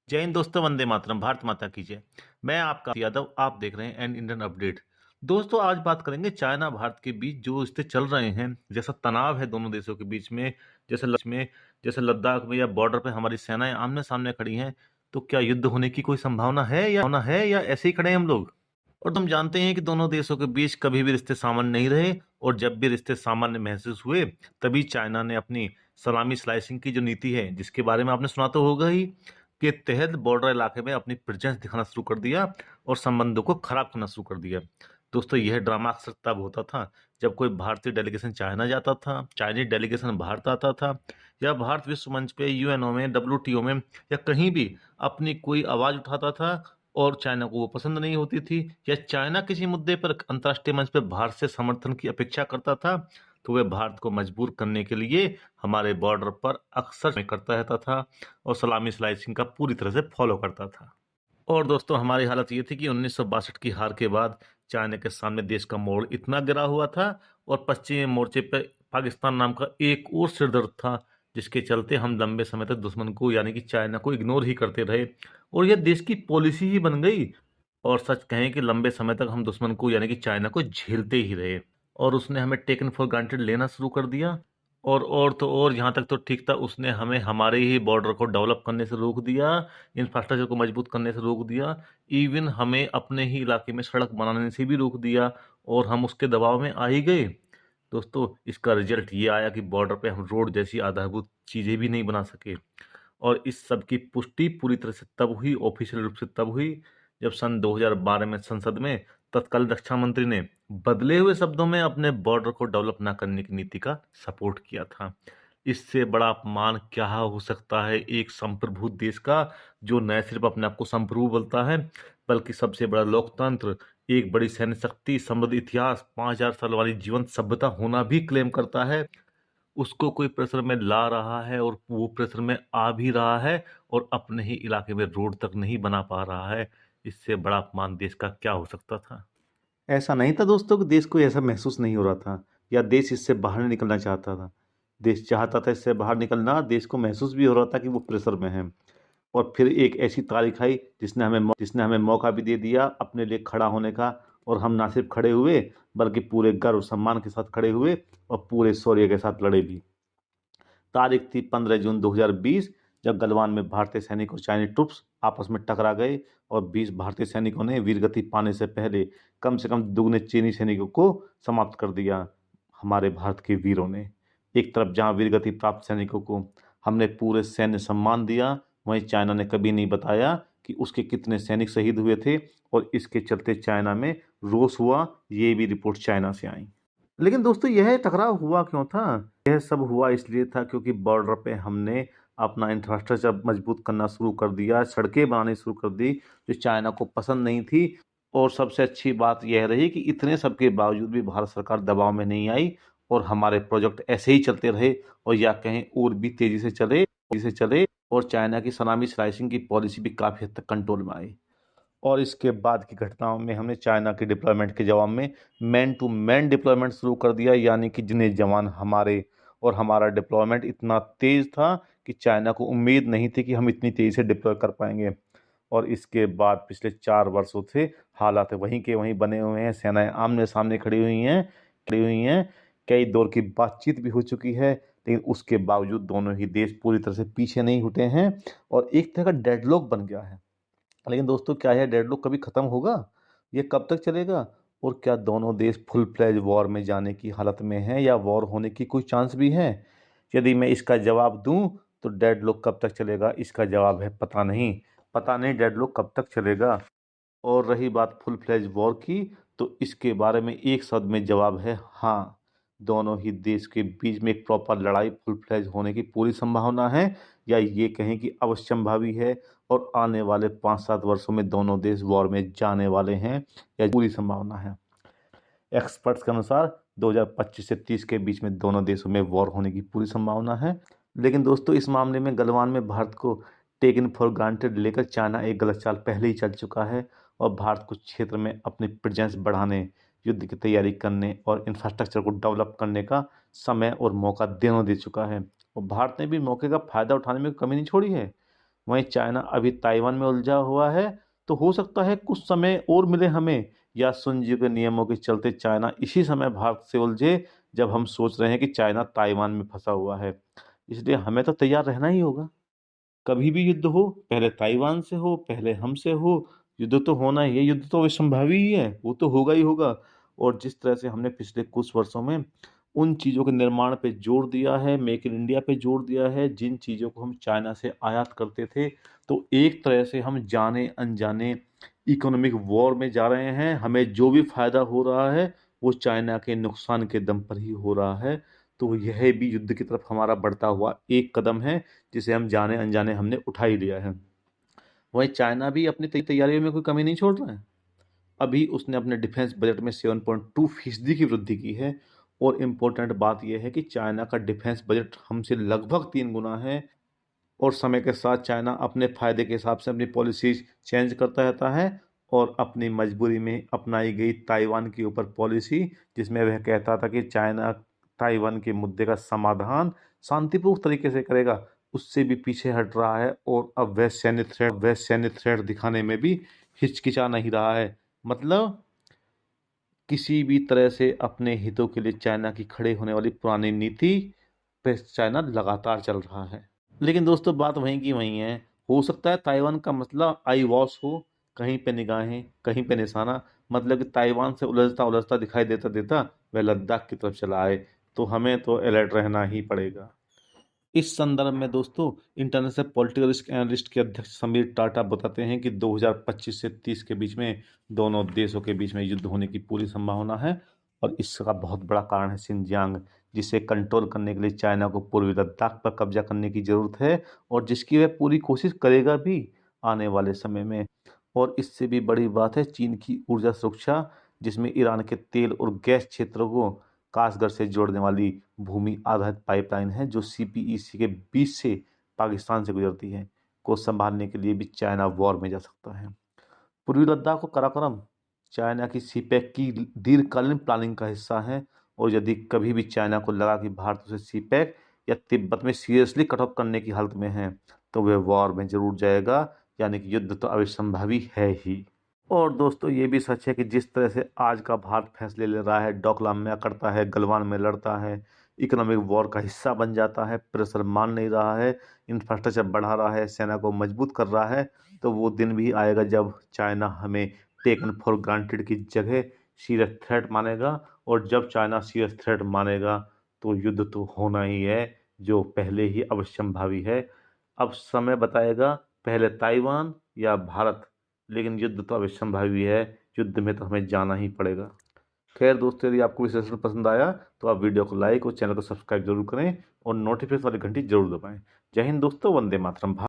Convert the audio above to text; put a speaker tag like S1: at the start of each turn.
S1: जय हिंद दोस्तों, वंदे मातरम, भारत माता की जय। मैं आपका यादव, आप देख रहे हैं एन इंडियन अपडेट। दोस्तों, आज बात करेंगे चाइना भारत के बीच जो रिश्ते चल रहे हैं, जैसा तनाव है दोनों देशों के बीच में, जैसे लद्दाख में या बॉर्डर पे हमारी सेनाएं आमने सामने खड़ी हैं। तो क्या युद्ध होने की कोई संभावना है या ऐसे ही खड़े हैं हम लोग? और तुम जानते हैं कि दोनों देशों के बीच कभी भी रिश्ते सामान्य नहीं रहे, और जब भी रिश्ते सामान्य महसूस हुए तभी चाइना ने अपनी सलामी स्लाइसिंग की जो नीति है, जिसके बारे में आपने सुना तो होगा ही, के तहत बॉर्डर इलाके में अपनी प्रेजेंस दिखाना शुरू कर दिया और संबंधों को खराब करना शुरू कर दिया। दोस्तों, यह ड्रामा अक्सर तब होता था जब कोई भारतीय डेलीगेशन चाइना जाता था, चाइनीज डेलीगेशन भारत आता था, या भारत विश्व मंच पे, यूएनओ में, डब्ल्यूटीओ में, या कहीं भी अपनी कोई आवाज उठाता था और चाइना को वो पसंद नहीं होती थी, या चाइना किसी मुद्दे पर अंतर्राष्ट्रीय मंच पर भारत से समर्थन की अपेक्षा करता था, तो वह भारत को मजबूर करने के लिए हमारे बॉर्डर पर अक्सर करता रहता था और सलामी स्लाइसिंग का पूरी तरह से फॉलो करता था। और दोस्तों, हमारी हालत ये थी कि 1962 की हार के बाद चाइना के सामने देश का मोड़ इतना गिरा हुआ था और पश्चिमी मोर्चे पर पाकिस्तान नाम का एक और सिरदर्द था, जिसके चलते हम लंबे समय तक दुश्मन को यानी कि चाइना को इग्नोर ही करते रहे, और यह देश की पॉलिसी ही बन गई। और सच कहें कि लंबे समय तक हम दुश्मन को यानी कि चाइना को झेलते ही रहे, और उसने हमें टेकन फॉर ग्रांटेड लेना शुरू कर दिया। और यहाँ तक तो ठीक था, उसने हमें हमारे ही बॉर्डर को डेवलप करने से रोक दिया, इंफ्रास्ट्रक्चर को मजबूत करने से रोक दिया, इवन हमें अपने ही इलाके में सड़क बनाने से भी रोक दिया, और हम उसके दबाव में आ ही गए। दोस्तों, इसका रिजल्ट ये आया कि बॉर्डर पे हम रोड जैसी आधारभूत चीजें भी नहीं बना सके। और इस सब की पुष्टि पूरी तरह से तब हुई, ऑफिशियल रूप से तब हुई, जब सन 2012 में संसद में तत्कालीन रक्षा मंत्री ने बदले हुए शब्दों में अपने बॉर्डर को डेवलप न करने की नीति का सपोर्ट किया था। इससे बड़ा अपमान क्या हो सकता है एक संप्रभु देश का, जो न सिर्फ अपने आप को संप्रभु बोलता है, बल्कि सबसे बड़ा लोकतंत्र, एक बड़ी सैन्य शक्ति, समृद्ध इतिहास, 5,000 साल वाली जीवंत सभ्यता होना भी क्लेम करता है। उसको कोई प्रेशर में ला रहा है, और वो प्रेशर में आ भी रहा है, और अपने ही इलाके में रोड तक नहीं बना पा रहा है। इससे बड़ा अपमान देश का क्या हो सकता था?
S2: ऐसा नहीं था दोस्तों कि देश को ऐसा महसूस नहीं हो रहा था या देश इससे बाहर नहीं निकलना चाहता था। देश चाहता था इससे बाहर निकलना, देश को महसूस भी हो रहा था कि वो प्रेशर में है। और फिर एक ऐसी तारीख आई जिसने हमें मौका भी दे दिया अपने लिए खड़ा होने का, और हम ना सिर्फ खड़े हुए बल्कि पूरे गर्व सम्मान के साथ खड़े हुए और पूरे शौर्य के साथ लड़े भी। तारीख थी 15 जून 2020, जब गलवान में भारतीय सैनिक और चाइनीज ट्रुप्स आपस में टकरा गए और 20 भारतीय सैनिकों ने वीरगति पाने से पहले कम से कम दुगने चीनी सैनिकों को समाप्त कर दिया। हमारे भारत के वीरों ने, एक तरफ जहां वीरगति प्राप्त सैनिकों को हमने पूरे सैन्य सम्मान दिया, वहीं चाइना ने कभी नहीं बताया कि उसके कितने सैनिक शहीद हुए थे, और इसके चलते चाइना में रोष हुआ। ये भी रिपोर्ट चाइना से आई। लेकिन दोस्तों, यह टकराव हुआ क्यों था? यह सब हुआ इसलिए था क्योंकि बॉर्डर पे हमने अपना इंफ्रास्ट्रक्चर मजबूत करना शुरू कर दिया, सड़कें बनानी शुरू कर दी, जो चाइना को पसंद नहीं थी। और सबसे अच्छी बात यह रही कि इतने सब के बावजूद भी भारत सरकार दबाव में नहीं आई, और हमारे प्रोजेक्ट ऐसे ही चलते रहे, और या कहें और भी तेजी से चले, और चाइना की सलामी स्लाइसिंग की पॉलिसी भी काफ़ी हद तक कंट्रोल में आई। और इसके बाद की घटनाओं में हमने चाइना के डिप्लॉयमेंट के जवाब में मैन टू मैन डिप्लॉयमेंट शुरू कर दिया, यानी कि जितने जवान हमारे, और हमारा डिप्लॉयमेंट इतना तेज था कि चाइना को उम्मीद नहीं थी कि हम इतनी तेजी से डिप्लॉय कर पाएंगे। और इसके बाद पिछले 4 वर्षों से हालात वहीं के वहीं बने हुए हैं। सेनाएं आमने सामने खड़ी हुई हैं। कई दौर की बातचीत भी हो चुकी है, लेकिन उसके बावजूद दोनों ही देश पूरी तरह से पीछे नहीं हटे हैं, और एक तरह का डेडलॉक बन गया है। लेकिन दोस्तों, क्या यह डेडलॉक कभी खत्म होगा? ये कब तक चलेगा? और क्या दोनों देश फुल फ्लेज वॉर में जाने की हालत में हैं, या वॉर होने की कोई चांस भी है? यदि मैं इसका जवाब दूं तो डेडलॉक कब तक चलेगा, इसका जवाब है पता नहीं डेडलॉक कब तक चलेगा। और रही बात फुल फ्लेज वॉर की, तो इसके बारे में एक शब्द में जवाब है हाँ। दोनों ही देश के बीच में एक प्रॉपर लड़ाई फुल फ्लेज होने की पूरी संभावना है, या ये कहें कि अवश्यंभावी है, और आने वाले 5-7 वर्षों में दोनों देश वॉर में जाने वाले हैं, या पूरी संभावना है। एक्सपर्ट्स के अनुसार 2025 से 30 के बीच में दोनों देशों में वॉर होने की पूरी संभावना है। लेकिन दोस्तों, इस मामले में गलवान में भारत को टेकन फॉर ग्रांटेड लेकर चाइना एक गलत चाल पहले ही चल चुका है, और भारत को क्षेत्र में अपनी प्रेजेंस बढ़ाने, युद्ध की तैयारी करने और इंफ्रास्ट्रक्चर को डेवलप करने का समय और मौका दोनों दे चुका है। और भारत ने भी मौके का फायदा उठाने में कमी नहीं छोड़ी है। वहीं चाइना अभी ताइवान में उलझा हुआ है, तो हो सकता है कुछ समय और मिले हमें, या सुनजी के नियमों के चलते चाइना इसी समय भारत से उलझे जब हम सोच रहे हैं कि चाइना ताइवान में फंसा हुआ है। इसलिए हमें तो तैयार रहना ही होगा। कभी भी युद्ध हो, पहले ताइवान से हो, पहले हमसे हो, युद्ध तो होना ही है। युद्ध तो अविसंभावी ही है, वो तो होगा ही होगा। और जिस तरह से हमने पिछले कुछ वर्षों में उन चीज़ों के निर्माण पे जोर दिया है, मेक इन इंडिया पे जोर दिया है, जिन चीज़ों को हम चाइना से आयात करते थे, तो एक तरह से हम जाने अनजाने इकोनॉमिक वॉर में जा रहे हैं। हमें जो भी फायदा हो रहा है वो चाइना के नुकसान के दम पर ही हो रहा है। तो यह भी युद्ध की तरफ हमारा बढ़ता हुआ एक कदम है, जिसे हम जाने अनजाने हमने उठा ही लिया है। वहीं चाइना भी अपनी तैयारियों में कोई कमी नहीं छोड़ रहा है। अभी उसने अपने डिफेंस बजट में 7.2% की वृद्धि की है। और इम्पोर्टेंट बात यह है कि चाइना का डिफेंस बजट हमसे लगभग 3 गुना है। और समय के साथ चाइना अपने फायदे के हिसाब से अपनी पॉलिसीज चेंज करता रहता है। और अपनी मजबूरी में अपनाई गई ताइवान के ऊपर पॉलिसी, जिसमें वह कहता था कि चाइना ताइवान के मुद्दे का समाधान शांतिपूर्ण तरीके से करेगा, उससे भी पीछे हट रहा है। और अब वह सैन्य थ्रेट दिखाने में भी हिचकिचा नहीं रहा है। मतलब किसी भी तरह से अपने हितों के लिए चाइना की खड़े होने वाली पुरानी नीति पे चाइना लगातार चल रहा है। लेकिन दोस्तों बात वहीं की वहीं है। हो सकता है ताइवान का मसला आई वॉश हो, कहीं पे निगाहें कहीं पे निशाना। मतलब कि ताइवान से उलझता उलझता दिखाई देता देता वह लद्दाख की तरफ चला आए, तो हमें तो अलर्ट रहना ही पड़ेगा। इस संदर्भ में दोस्तों इंटरनेशनल पॉलिटिकल रिस्क एनालिस्ट के अध्यक्ष समीर टाटा बताते हैं कि 2025 से 30 के बीच में दोनों देशों के बीच में युद्ध होने की पूरी संभावना है। और इसका बहुत बड़ा कारण है सिंजियांग, जिसे कंट्रोल करने के लिए चाइना को पूर्वी लद्दाख पर कब्जा करने की जरूरत है, और जिसकी वह पूरी कोशिश करेगा भी आने वाले समय में। और इससे भी बड़ी बात है चीन की ऊर्जा सुरक्षा, जिसमें ईरान के तेल और गैस क्षेत्रों को काशगर से जोड़ने वाली भूमि आधारित पाइपलाइन है, जो CPEC के बीच से पाकिस्तान से गुजरती है, को संभालने के लिए भी चाइना वॉर में जा सकता है। पूर्वी लद्दाख को काराकोरम चाइना की सीपैक की दीर्घकालीन प्लानिंग का हिस्सा है। और यदि कभी भी चाइना को लगा कि भारत उसे सीपैक या तिब्बत में सीरियसली कट ऑफ करने की हालत में है, तो वह वॉर में जरूर जाएगा। यानी कि युद्ध तो अविसंभावी है ही। और दोस्तों ये भी सच है कि जिस तरह से आज का भारत फैसले ले रहा है, डोकलाम में करता है, गलवान में लड़ता है, इकोनॉमिक वॉर का हिस्सा बन जाता है, प्रेशर मान नहीं रहा है, इंफ्रास्ट्रक्चर बढ़ा रहा है, सेना को मजबूत कर रहा है, तो वो दिन भी आएगा जब चाइना हमें टेकन फॉर ग्रांटेड की जगह सीरियस थ्रेट मानेगा। और जब चाइना सीरियस थ्रेट मानेगा तो युद्ध तो होना ही है, जो पहले ही अवश्यंभावी है। अब समय बताएगा पहले ताइवान या भारत, लेकिन युद्ध तो अवश्यंभावी है। युद्ध में तो हमें जाना ही पड़ेगा। खैर दोस्तों, यदि आपको विश्लेषण पसंद आया तो आप वीडियो को लाइक और चैनल को सब्सक्राइब जरूर करें और नोटिफिकेशन वाली घंटी जरूर दबाएं। जय हिंद दोस्तों, वंदे मातरम।